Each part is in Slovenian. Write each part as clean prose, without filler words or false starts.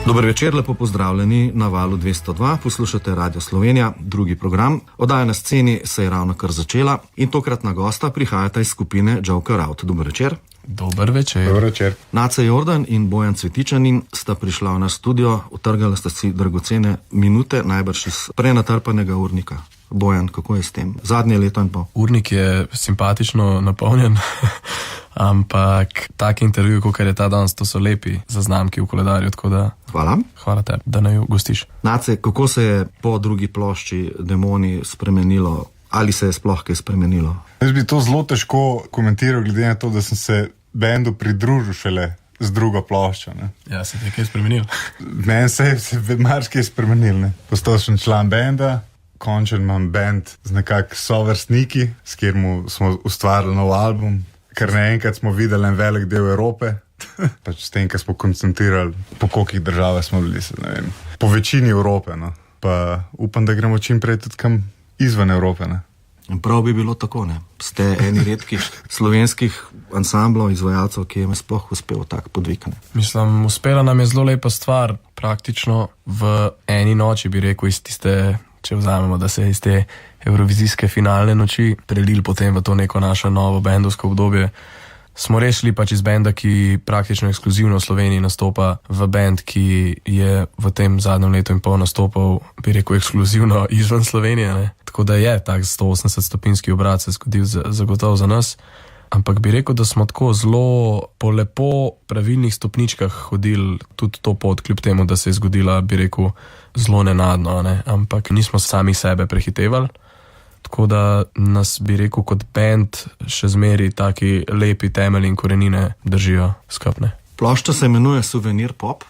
Dober večer, lepo pozdravljeni na valu 202, poslušate Radio Slovenija, drugi program. Oddaja Na sceni se je ravno kar začela in tokratna gosta prihajata iz skupine Joker Out. Dober večer. Dober večer. Dober večer. Nace Jordan in Bojan Cvetičanin sta prišla v naš studio, utrgala sta si dragocene minute, najbrž iz prenatrpanega urnika. Bojan, kako je s tem? Zadnje leto in pol. Urnik je simpatično napolnjen, ampak tak intervju, kot je ta danes, to so lepi zaznamki v koledarju, tako da... Hvala tebi, da naj gostiš. Nace, kako se je po drugi plošči Demoni spremenilo? Ali se je sploh kaj spremenilo? Jaz bi to zelo težko komentiral, glede na to, da sem se bendu pridružil šele z drugo ploščo. Ne? Ja, se je kaj spremenil? Meni se je marsikaj spremenil. Ne? Postal sem član benda, končen imam bend z nekak sovrstniki, s katerim smo ustvarili nov album, ker naenkrat smo videli en velik del Evrope. Pač s tem, ko smo koncentrirali, po kolikih državah smo bili, ne vem, po večini Evrope. No? Pa upam, da gremo čim prej tudi kam izven Evrope. Ne? Prav bi bilo tako, ne? Ste eni redkih slovenskih ansamblov, izvajalcev, ki je sploh uspel tak podvig. Mislim, uspela nam je zelo lepa stvar, praktično v eni noči, bi rekel, iz tiste, če vzamemo, da se iz te evrovizijske finalne noči prelili potem v to neko naše novo bendovsko obdobje. Smo rešili pač iz benda, ki praktično ekskluzivno v Sloveniji nastopa, v bend, ki je v tem zadnjem letu in pol nastopal, bi rekel, ekskluzivno izven Slovenije. Ne? Tako da je tak 180-stopinski obrat se zgodil zagotovo za nas. Ampak bi rekel, da smo tako zelo po lepo pravilnih stopničkah hodili tudi to pot, kljub temu, da se je zgodila, bi rekel, zelo nenadno, ne? Ampak nismo sami sebe prehitevali. Tako da nas, bi rekel, kot band še zmeri taki lepi temelji in korenine držijo skupne. Plošča se imenuje Souvenir Pop,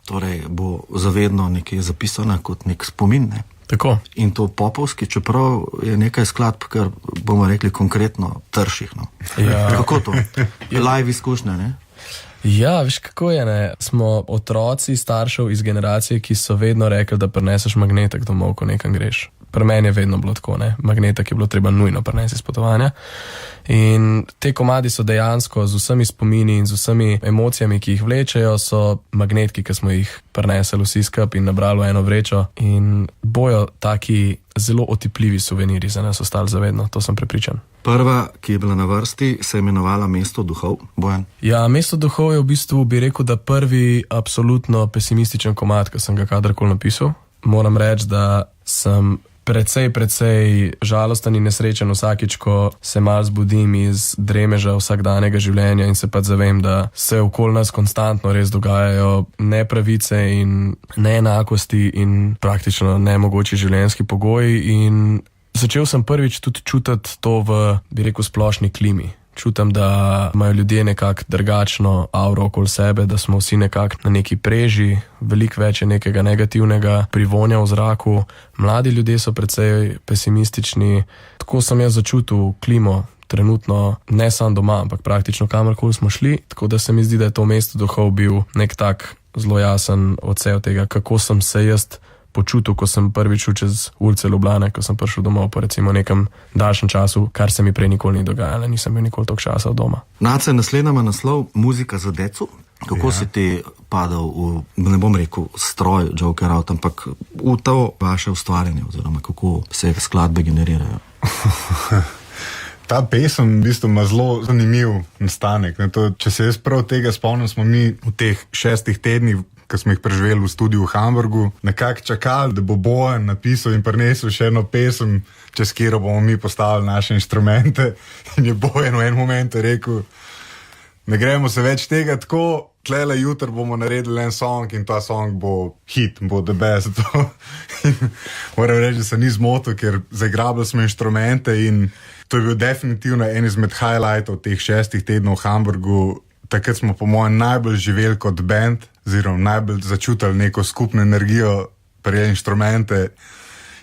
torej bo zavedno nekaj zapisana kot nek spomin, ne? Tako. In to popovski, čeprav je nekaj skladb, kar bomo rekli konkretno trših. No? Ja. Kako to? Live izkušnja, ne? Ja, veš kako je, ne? Smo otroci staršev iz generacije, ki so vedno rekli, da prineseš magnetek domov, ko nekam greš. Pri meni je vedno bilo tako, ne? Magnetek je bilo treba nujno prinesti iz potovanja. In te komadi so dejansko z vsemi spomini in z vsemi emocijami, ki jih vlečejo, so magnetki, ki smo jih prinesli vsi skup in nabrali v eno vrečo. In bojo taki zelo otipljivi suveniri za nas ostali zavedno, to sem prepričan. Prva, ki je bila na vrsti, se je imenovala Mesto duhov, Bojan. Ja, Mesto duhov je v bistvu, bi rekel, da prvi absolutno pesimističen komad, ki sem ga kadarkoli napisal. Moram reči, da sem precej žalosten in nesrečen vsakič, ko se mal zbudim iz dremeža vsakdanjega življenja in se pa zavem, da se okoli nas konstantno res dogajajo nepravice in neenakosti in praktično nemogoči življenjski pogoji. In začel sem prvič tudi čutiti to v, bi rekel, splošni klimi. Čutim, da imajo ljudje nekako drugačno auro okoli sebe, da smo vsi nekako na neki preži, veliko več je nekega negativnega privonja v zraku, mladi ljudje so precej pesimistični. Tako sem jaz začutil klimo trenutno, ne samo doma, ampak praktično kamorkoli smo šli, tako da se mi zdi, da je to Mesto duhov bil nek tak zelo jasen odsev tega, kako sem se jaz počutil, ko sem prvič šel čez ulice Ljubljane, ko sem prišel domov po recimo nekem daljšem času, kar se mi prej nikoli ni dogajalo, nisem bil nikoli toliko časa od doma. Nace, naslednja ima naslov Muzika za decu. Kako si ti padal v, ne bom rekel, stroj Joker Out, ampak v to vaše ustvarjanje, oziroma kako se skladbe generirajo? Ta pesem v bistvu ima zelo zanimiv nastanek. Če se jaz prav tega spomnim, smo mi v teh 6 tednih, ko smo jih preživeli v studiu v Hamburgu, nekako čakali, da bo Bojan napisal in prinesel še eno pesem, čez katero bomo mi postavili naše inštrumente. In je Bojan v enem momentu rekel, ne gremo se več tega tako, tlele jutri bomo naredili en song in ta song bo hit, bo the best. Moram reči, da se ni zmotil, ker zaigrabili smo inštrumente in to je bil definitivno en izmed highlightov teh 6 tednov v Hamburgu. Takrat smo po mojem najbolj živeli kot band, oziroma najbolj začutili neko skupno energijo, prijeli inštrumente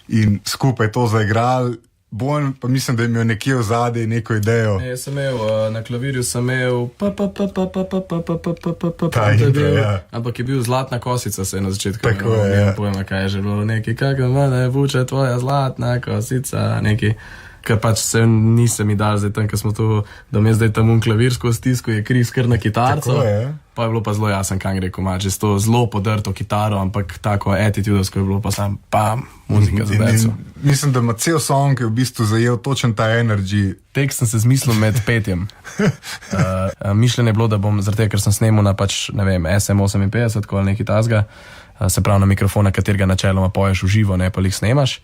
in skupaj to zaigrali. Bojan pa mislim, da je imel nekje v zadnji neko idejo. Jaz sem imel, na klavirju sem imel ampak je bil Zlatna kosica, se je na začetku. Tako je, ja. Ne pojma, kaj je že bilo, neki, kako mene vuče tvoja zlatna kosica, neki. Ker pač se nisem mi dal zdaj tam, ker smo to, da mi je zdaj tam klavirsko stisku, je Kris kar na kitarco. Pa je bilo pa zelo jasen, kaj gre komad, že s to zelo podrto kitaro, ampak tako attitudovsko je bilo pa sam pam, muzika za deco. Mislim, da ima cel song, ki je v bistvu zajel točen ta energy. Tekst sem se zmislil med petjem. Mišljenje je bilo, da bom zaradi tega, ker sem snemal na pač, ne vem, SM58, ko ali nekaj tazga, se pravi na mikrofona, katerega načeloma poješ v živo, ne pa jih snemaš.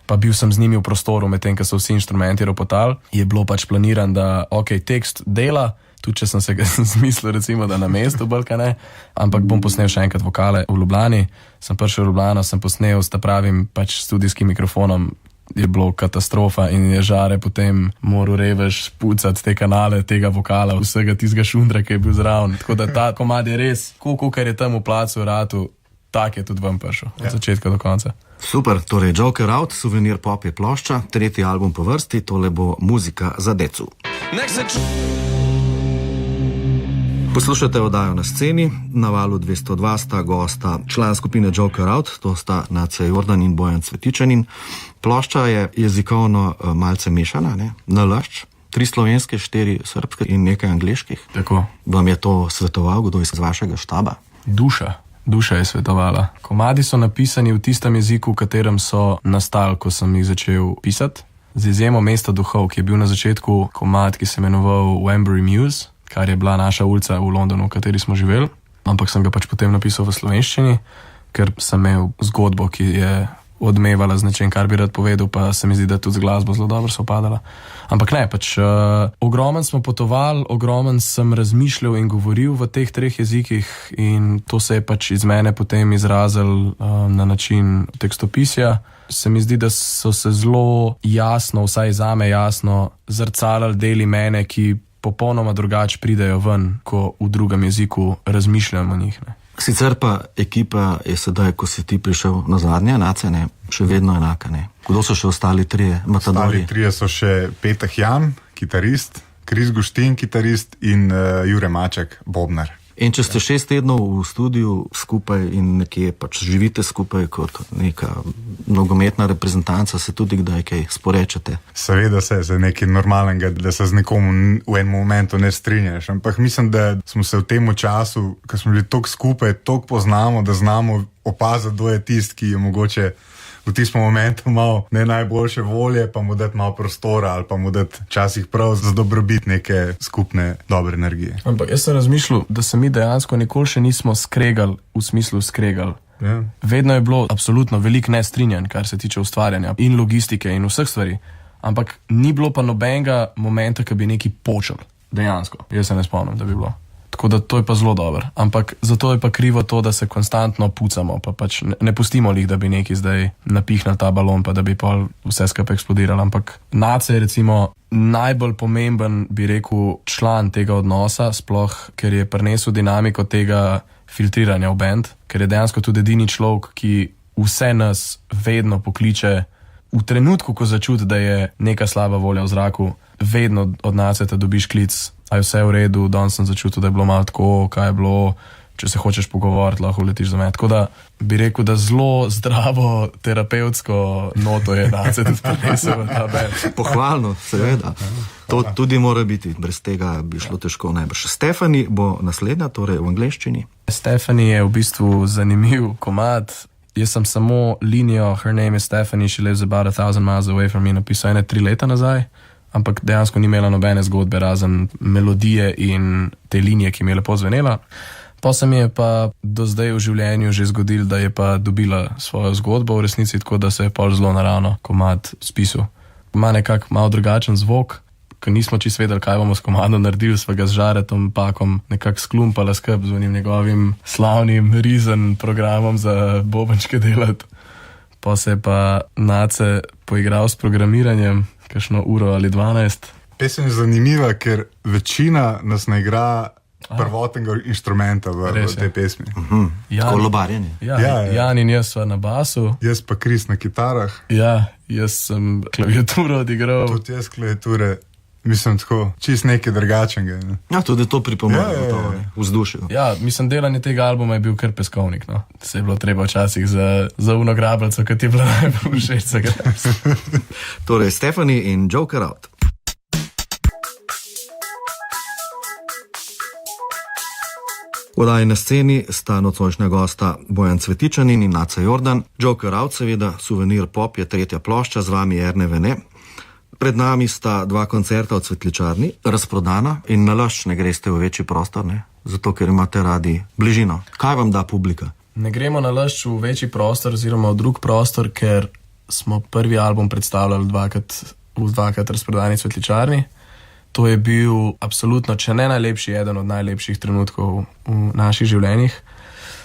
Pa bil sem z njimi v prostoru, medtem ko so vsi inštrumenti ropotali, je bilo pač planiran, da ok, tekst dela, tudi če sem se ga zmislil recimo, da na mestu bolj ne, ampak bom posnel še enkrat vokale v Ljubljani. Sem prišel v Ljubljano, sem posnel s pravim pač studijskim mikrofonom, je bilo katastrofa in je Žare potem moral revež pucati te kanale, tega vokala, vsega tistega šundra, ki je bil zraven. Tako da ta komad je res, kar je tam v placu ratu, tak je tudi vam prišel, od začetka do konca. Super, torej Joker Out, Suvenir pop je plošča, tretji album po vrsti, tole bo Muzika za decu. Poslušate oddajo Na sceni, na valu 202 sta gosta član skupine Joker Out, to sta Nace Jordan in Bojan Cvetičanin. Plošča je jezikovno malce mešana, ne? Nalašč, 3 slovenske, 4 srbske in nekaj angleških. Tako. Vam je to svetoval kdo iz vašega štaba? Duša je svetovala. Komadi so napisani v tistem jeziku, v katerem so nastali, ko sem jih začel pisati. Z izjemo Mesta duhov, ki je bil na začetku komad, ki se imenoval Wembury Muse, kar je bila naša ulica v Londonu, v kateri smo živeli, ampak sem ga pač potem napisal v slovenščini, ker sem imel zgodbo, ki je odmevala z nečem, kar bi rad povedal, pa se mi zdi, da tudi z glasbo zelo dobro so padala. Ampak ne, pač ogromen smo potovali, ogromen sem razmišljal in govoril v teh 3 jezikih in to se je pač iz mene potem izrazil na način tekstopisja. Se mi zdi, da so se zelo jasno, vsaj zame jasno, zrcalili deli mene, ki popolnoma drugače pridejo ven, ko v drugem jeziku razmišljam o njih. Ne. Sicer pa ekipa je sedaj, ko si ti prišel na zadnje, Nace, ne, še vedno enaka, ne. Kdo so še ostali 3 matadori? Ostali 3 so še Petah Jan, kitarist, Kris Guštin, kitarist in Jure Maček, bobnar. In če ste 6 tednov v studiu skupaj in nekje pač živite skupaj kot neka nogometna reprezentanca, se tudi kdaj kaj sporečete? Seveda se nekaj normalnega, da se z nekom v enem momentu ne strinjaš, ampak mislim, da smo se v tem času, ko smo bili toliko skupaj, toliko poznamo, da znamo opaziti, kdo je tisti, ki je mogoče v tistem momentu malo ne najboljše volje, pa mu dati malo prostora ali pa mu dati časih prav za dobrobit neke skupne dobre energije. Ampak jaz sem razmišljal, da se mi dejansko nikoli še nismo skregali, v smislu skregali. Ja. Vedno je bilo absolutno veliko nestrinjanj, kar se tiče ustvarjanja in logistike in vseh stvari. Ampak ni bilo pa nobenega momenta, ki bi nekaj počel. Dejansko. Jaz se ne spomnim, da bi bilo. Tako da to je pa zelo dobro. Ampak zato je pa krivo to, da se konstantno pucamo, pa pač ne pustimo jih, da bi neki zdaj napihnili ta balon, pa da bi pa vse skupaj eksplodirali. Ampak Nace je recimo najbolj pomemben, bi rekel, član tega odnosa, sploh ker je prinesel dinamiko tega filtriranja v band, ker je dejansko tudi edini človek, ki vse nas vedno pokliče v trenutku, ko začuti, da je neka slaba volja v zraku, vedno od Naceta dobiš klic, a je vse v redu, danes sem začutil, da je bilo malo tako, kaj je bilo, če se hočeš pogovoriti, lahko letiš za me. Tako da bi rekel, da zelo zdravo terapevtsko noto je Nacet prinesel v ta band. Pohvalno, seveda. To tudi mora biti, brez tega bi šlo težko najbrž. Stefani bo naslednja, torej v angleščini. Stefani je v bistvu zanimiv komad. Jaz sem samo linijo Her name is Stephanie, she lives about 1000 miles away from me napisal 3 leta nazaj. Ampak dejansko ni imela nobene zgodbe, razen melodije in te linije, ki mi je lepo zvenela. Pa se mi je pa do zdaj v življenju že zgodilo, da je pa dobila svojo zgodbo v resnici, tako da se je pol zelo naravno komad spisal. Ima nekak malo drugačen zvok, ko nismo čisto vedeli, kaj bomo s komadom naredili, sva ga z Žaretom Pakom nekako sklumpala skup z onim njegovim slavnim rizen programom za bobenčke delati. Pa se je pa Nace poigral s programiranjem, kakšno uro ali 12. Pesem je zanimiva, ker večina nas ne igra prvotnega inštrumenta v tej pesmi. Kolobarjenje. Jan in jaz sva na basu. Jaz pa Kris na kitarah. Ja, jaz sem klaviaturo odigral. Tudi jaz klaviature. Mislim, tako, čist nekaj drugačnega. Ne? Ja, tudi to pripomore, gotovo, vzdušje. Ja, mislim, delanje tega albuma je bil kar peskovnik, no. Se je bilo treba včasih za uno grabljico, ki ti je bila najbolj všeč za grabljivce. Torej, Stephanie in Joker Out. V oddaji Na sceni sta nocojšnja gosta Bojan Cvetičanin in Naca Jordan. Joker Out, seveda, Suvenir pop je tretja plošča, z vami Erne Vene. Pred nami sta dva koncerta v Cvetličarni, razprodana in nalašč ne greste v večji prostor, ne? Zato, ker imate radi bližino. Kaj vam da publika? Ne gremo nalašč v večji prostor oziroma v drug prostor, ker smo prvi album predstavljali dvakrat razprodani Cvetličarni. To je bil absolutno, če ne najlepši, eden od najlepših trenutkov v naših življenjih.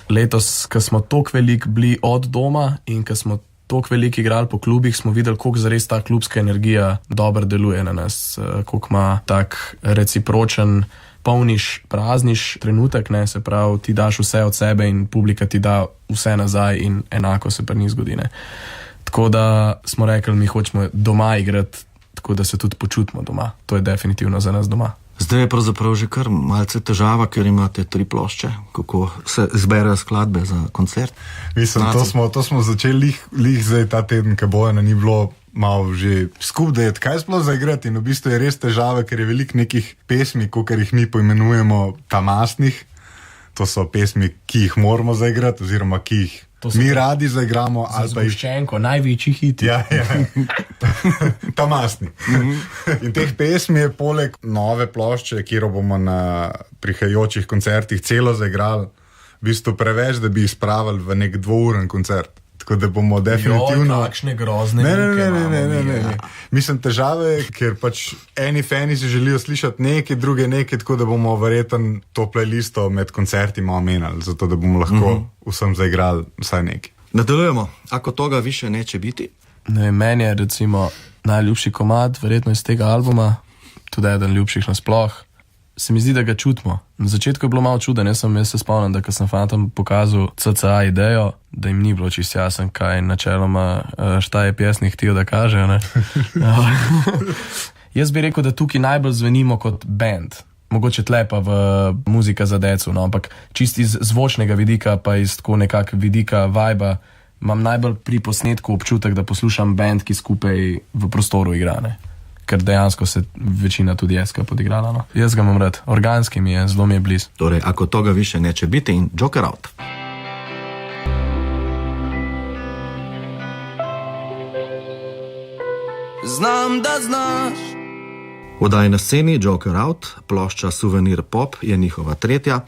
Letos, ko smo toliko veliko bili od doma in ko smo toliko veliko igrali po klubih, smo videli, koliko zares ta klubska energija dobro deluje na nas, koliko ima tak recipročen, polniš, prazniš trenutek, ne, se pravi, ti daš vse od sebe in publika ti da vse nazaj in enako se pa ni zgodi, ne. Tako da smo rekli, mi hočemo doma igrati, tako da se tudi počutimo doma. To je definitivno za nas doma. Zdaj je pravzaprav že kar malce težava, ker imate 3 plošče. Kako se zberejo skladbe za koncert? Mislim, to smo začeli lih zdaj ta teden, ko Bojana ni bilo malo že skup, da je kaj sploh zaigrati. In v bistvu je res težava, ker je veliko nekih pesmi, kakor jih mi poimenujemo tamastnih. To so pesmi, ki jih moramo zaigrati, oziroma ki jih mi radi zaigramo. Za zgoščenko, največji hit. Ja. Tamastni. In teh pesmi je poleg nove plošče, kjer bomo na prihajajočih koncertih celo zaigrali, v bistvu preveč, da bi jih spravili v nek 2-uren koncert. Tako da bomo definitivno... Kakšne grozne Ne. Mislim, težave je, ker pač eni fani si želijo slišati nekaj, druge nekaj, tako da bomo verjetno to playlisto med koncerti malo menjali, zato da bomo lahko vsem zaigrali vsaj nekaj. Nadaljujemo. Ako toga više neće biti? Ne, meni je recimo najljubši komad, verjetno iz tega albuma, tudi eden ljubših nasploh. Se mi zdi, da ga čutimo. Na začetku je bilo malo čuden, jaz se spomnim, da ko sem fantom pokazal CCA idejo, da jim ni bilo čisto jasen, kaj načeloma šta je pjesnik htio da kaže, ne. Jaz bi rekel, da tukaj najbolj zvenimo kot band. Mogoče tle pa v muzika za decu, no, ampak čist iz zvočnega vidika, pa iz tako nekak vidika vibe, imam najbolj pri posnetku občutek, da poslušam band, ki skupaj v prostoru igra, ne. Ker dejansko se večina tudi jeska podigrala, no. Jaz ga imam rad, organski mi je, zelo mi je bliz. Torej, ako toga više neće biti in Joker Out. Znam da znaš. V oddaji Na sceni Joker Out, plošča Suvenir pop je njihova tretja.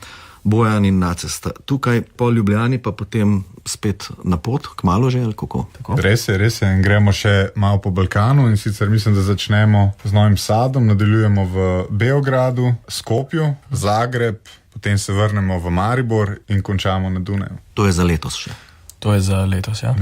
Bojan in Nace sta tukaj, po Ljubljani pa potem spet na pot, kmalu že ali kako? Res je. In gremo še malo po Balkanu in sicer mislim, da začnemo z Novim Sadom, nadaljujemo v Beogradu, Skopju, Zagreb, potem se vrnemo v Maribor in končamo na Dunaju. To je za letos še. To je za letos, ja.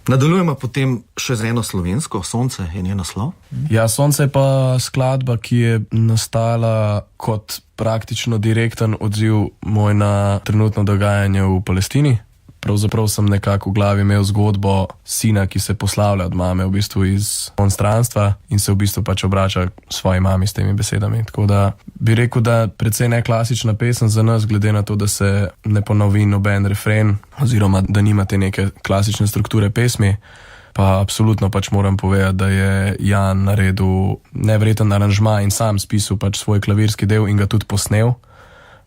Nadaljujemo potem še z eno slovensko, Sonce je njen naslov. Ja, Sonce je pa skladba, ki je nastala kot praktično direkten odziv moj na trenutno dogajanje v Palestini. Pravzaprav sem nekako v glavi imel zgodbo sina, ki se poslavlja od mame v bistvu iz monstranstva in se v bistvu pač obrača svoji mami s temi besedami. Tako da bi rekel, da precej neklasična pesem za nas, glede na to, da se ne ponovi noben refren oziroma da nimate neke klasične strukture pesmi. Pa absolutno pač moram povedati, da je Jan naredil neverjeten aranžma in sam spisal pač svoj klavirski del in ga tudi posnel,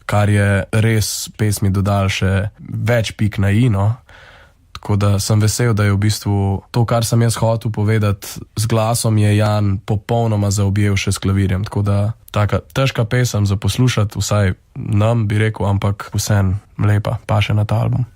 kar je res pesmi dodal še več pik na i, no. Tako da sem vesel, da je v bistvu to, kar sem jaz hotel povedati z glasom, je Jan popolnoma zaobjel še s klavirjem. Tako da taka težka pesem za poslušati, vsaj nam bi rekel, ampak vsem lepa, pa še na ta album.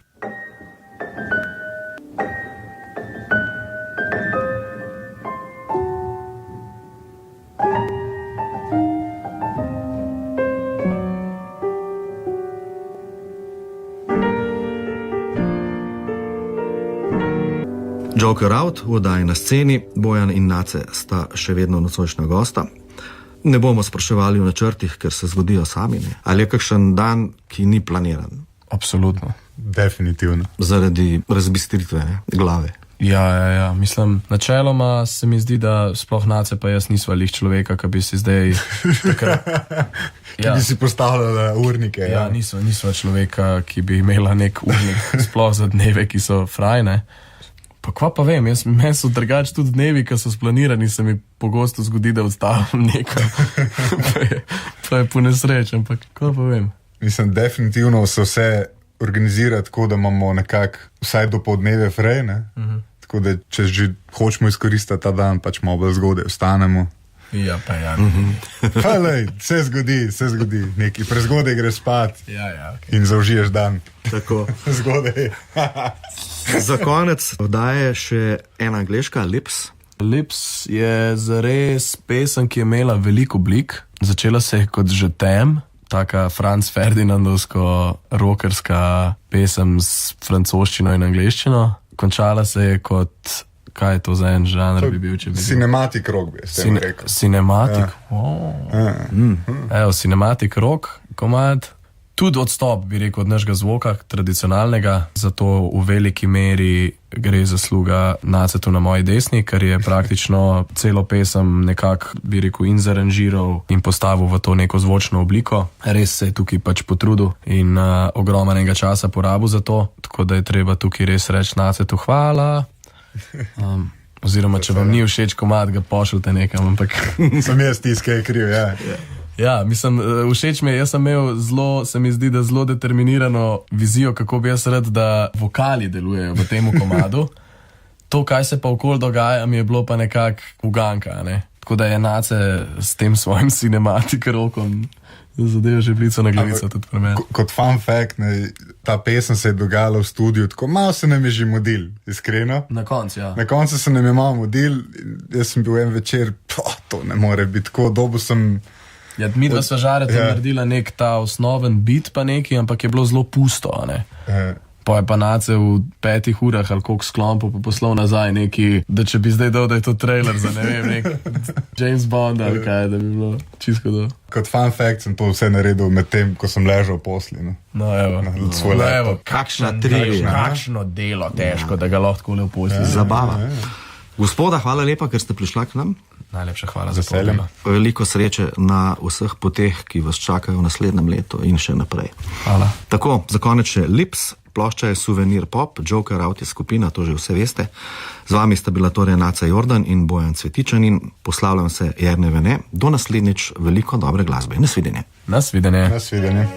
Joker Out, v oddaji Na sceni, Bojan in Nace sta še vedno nocojšnja gosta. Ne bomo spraševali o načrtih, ker se zgodijo sami, ne? Ali je kakšen dan, ki ni planiran? Absolutno. Definitivno. Zaradi razbistritve, ne? Glave. Ja, mislim, načeloma se mi zdi, da sploh Nace pa jaz nisva lih človeka, ki bi si zdaj takrat... Ki bi si postavljala urnike. Ja, nisva človeka, ki bi imela nek urnik, sploh za dneve, ki so frajne. Pa kva pa vem, meni so drugače tudi dnevi, ki so splanirani, se mi pogosto zgodi, da odstavim nekaj. To je po nesreč, ampak kva pa vem. Mislim, definitivno se vse organizira tako, da imamo nekako vsaj do poldneve frej, ne? Tako da, če že hočemo izkoristiti ta dan, pač malo bolj zgodaj vstanemo. Ja, pa ja. Pa lej, se zgodi, neki prezgodaj gre spat Okay. in zaužiješ dan. Tako. Zgodaj. Za konec oddaje še ena angleška, Lips. Lips je zares pesem, ki je imela veliko oblik. Začela se je kot že Tem, taka Franz Ferdinandovsko rockerska pesem s francoščino in angleščino. Končala se je kot, kaj je to za en žanr bi bil, če bi bil? Cinematic rock bi s tem rekel. Cinematic, Evo, cinematic rock komad. Tudi odstop, bi rekel, od našega zvoka, tradicionalnega, zato v veliki meri gre zasluga Nacetu na moji desni, ker je praktično celo pesem nekako, bi rekel, in zaranžiral in postavil v to neko zvočno obliko. Res se je tukaj pač potrudil in ogromnega časa porabil za to, tako da je treba tukaj res reči Nacetu hvala. Oziroma, če vam ni všeč komad, ga pošljite nekam, ampak... Sem jaz tiskaj kriv, ja. Ja, mislim, všeč mi je, jaz sem imel se mi zdi, da zelo determinirano vizijo, kako bi jaz rad, da vokali delujejo v tem komadu. To, kaj se pa okoli dogaja, mi je bilo pa nekako uganka, ne? Tako da je Nace s tem svojim cinematic rockom zadev že blico na glavico tudi pri meni. Kot fun fact, ne, ta pesem se je dogajala v studiu, tako malo se nam je že modil, iskreno. Na koncu, ja. Na koncu se nam je malo modil, jaz sem bil en večer, to ne more biti tako, dobil sem... Ja, mi dva sva žareta naredila nek ta osnoven beat pa neki, ampak je bilo zelo pusto, ne. Pa je pa Nace v 5 urah ali koliko sklompo pa poslal nazaj neki, da če bi zdaj dal, da je to trailer za ne vem, nek James Bond ali kaj, da bi bilo čisto do. Kot fun fact sem to vse naredil med tem, ko sem ležal posli, no. No, evo. Svoj laptop. Kakšna trivija. Kakšno delo težko, da ga lahko le posli. Zabava. Gospoda, hvala lepa, ker ste prišla k nam. Najlepša hvala za povabilo. Veliko sreče na vseh poteh, ki vas čakajo v naslednjem letu in še naprej. Hvala. Tako, za konec še Lips, plošča je Souvenir Pop, Joker Out je skupina, to že vse veste. Z vami sta bila torej Naca Jordan in Bojan Cvetičanin. Poslavljam se Jernej Vene. Do naslednjič veliko dobre glasbe. Nasvidenje. Nasvidenje. Nasvidenje.